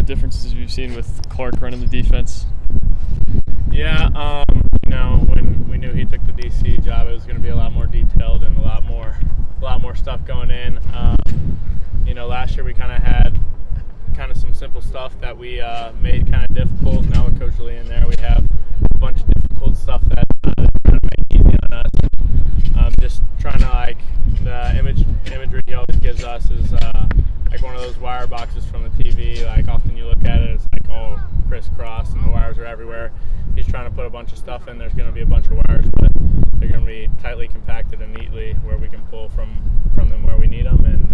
differences have you seen with Clark running the defense? Yeah, when we knew he took the DC job, it was going to be a lot more detailed and a lot more stuff going in. Last year we kind of had some simple stuff that we made kind of difficult. Now with Coach Lee in there, we have a bunch of difficult stuff that kind of make easy on us. Just trying to the imagery he always gives us is like one of those wire boxes from the TV. Like often you look at it, it's like all crisscross and the wires are everywhere. He's trying to put a bunch of stuff in. There's going to be a bunch of wires, but they're going to be tightly compacted and neatly where we can pull from them where we need them. And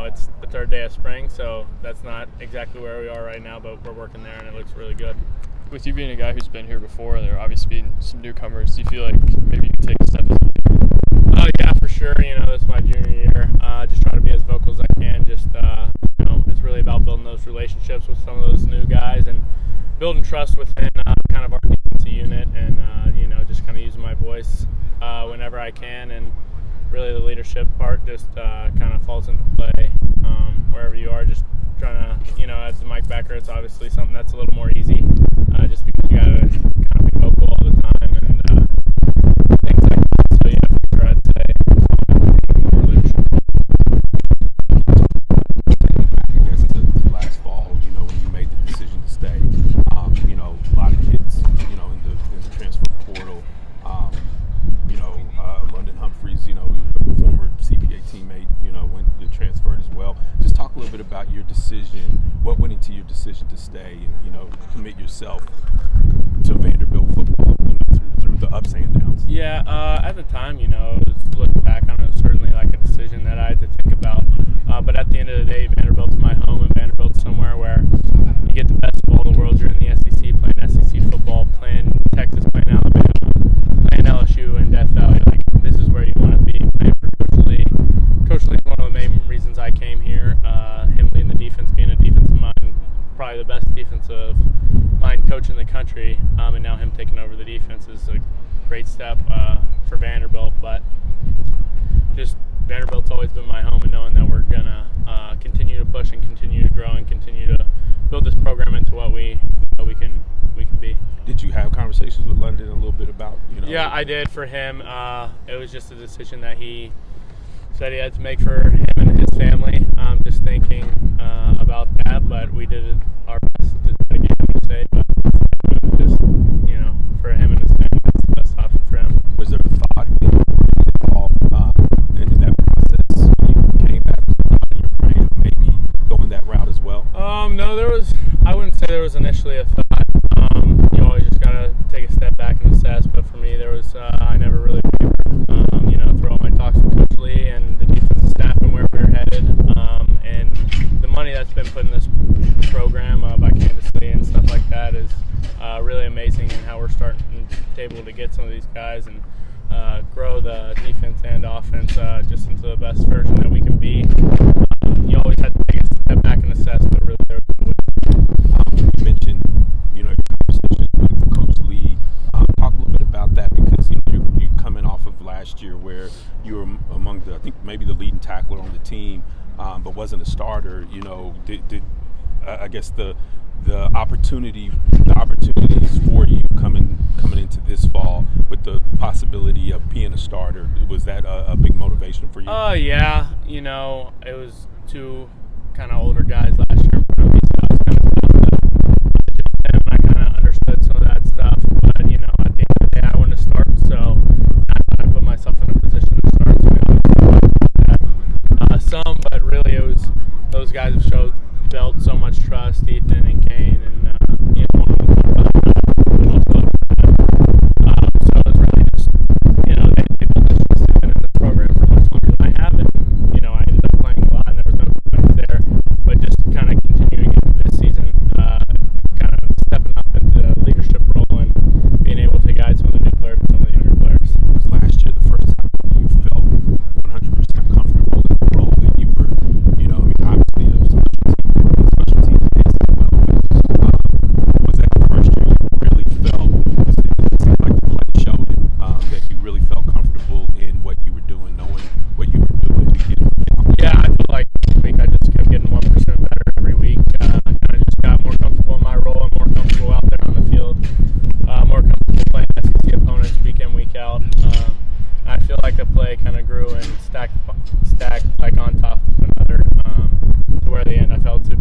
it's the third day of spring, so that's not exactly where we are right now, but we're working there and it looks really good. With you being a guy who's been here before, and there obviously being some newcomers, do you feel like maybe you can take a step? Yeah, for sure. This is my junior year. Just try to be as vocal as I can. Just it's really about building those relationships with some of those new guys and building trust within kind of our defensive unit, and just kind of using my voice whenever I can, and really the leadership part just kind of falls into play wherever you are. Just trying to, as the mic backer, it's obviously something that's a little more easy, just because you gotta kind of be vocal all the time and things like that. So yeah, for sure I'd say more leadership. I guess to last fall, when you made the decision to stay, a lot of kids, in the transfer portal, London Humphreys, your former CPA teammate, went transferred as well. Just talk a little bit about your decision, what went into your decision to stay and, commit yourself to Vanderbilt football, through the ups and downs. Yeah, at the time, looking back on it, was certainly like a decision that I had to think about. But at the end of the day, Vanderbilt's my home, and Vanderbilt's somewhere where you get the best of all the worlds. You're in the SEC, playing SEC football, playing Texas, playing Alabama, playing LSU and Death Valley. Like, this is where you want to be, playing for Coach Lee. Coach Lee is one of the main reasons I came here. Him leading the defense, being a defensive mind, probably the best defensive mind coach in the country, and now him taking over the defense is a great step for Vanderbilt. But just Vanderbilt's always been my home, and knowing that we're gonna continue to push and continue to grow and continue to build this program into what we can be. Did you have conversations with London a little bit about Yeah, I did. For him, it was just a decision that he said he had to make for him and his family. Just thinking about that, but we did our best to try to get him to stay. But it was just for him and his family, that's the best option for him. Was there a thought involved in that process when you came back in your brain, maybe going that route as well? No, I wouldn't say there was initially a thought. You always just gotta take a step back and assess. But for me, there was I never really wavered. Through all my talks with Coach Lee and the defensive staff and where we were headed, and the money that's been put in this program by Kansas Lee and stuff like that is really amazing, and how we're starting to able to get some of these guys and grow the defense and offense just into the best version that we can be. You always have to take a step back and assess, but really there was you mentioned, your conversations with Coach Lee. Talk a little bit about that, because you're coming off of last year where you were among I think maybe the leading tackler on the team, but wasn't a starter. Did I guess the opportunities for you coming into this fall with the possibility of being a starter, was that a big motivation for you? Yeah. It was two kind of older guys last year in front of me, so I was kind of and I kind of understood some of that stuff. But at the end of the day, I wanted to start, so I put myself in a position to start. Some, but really it was those guys have built so much trust, Ethan and Kane, and one of them. So it was really just they built this trust in the program for much longer than I have, and I ended up playing a lot, and there was no complaints there. But just kind of continuing into this season, kind of stepping up into the leadership role and being able to guide some of the new players, some of the younger players. Last year, the first time you felt 100% comfortable in the role that you were, obviously a special teams base as well. play kind of grew and stacked like on top of another to where the end I felt to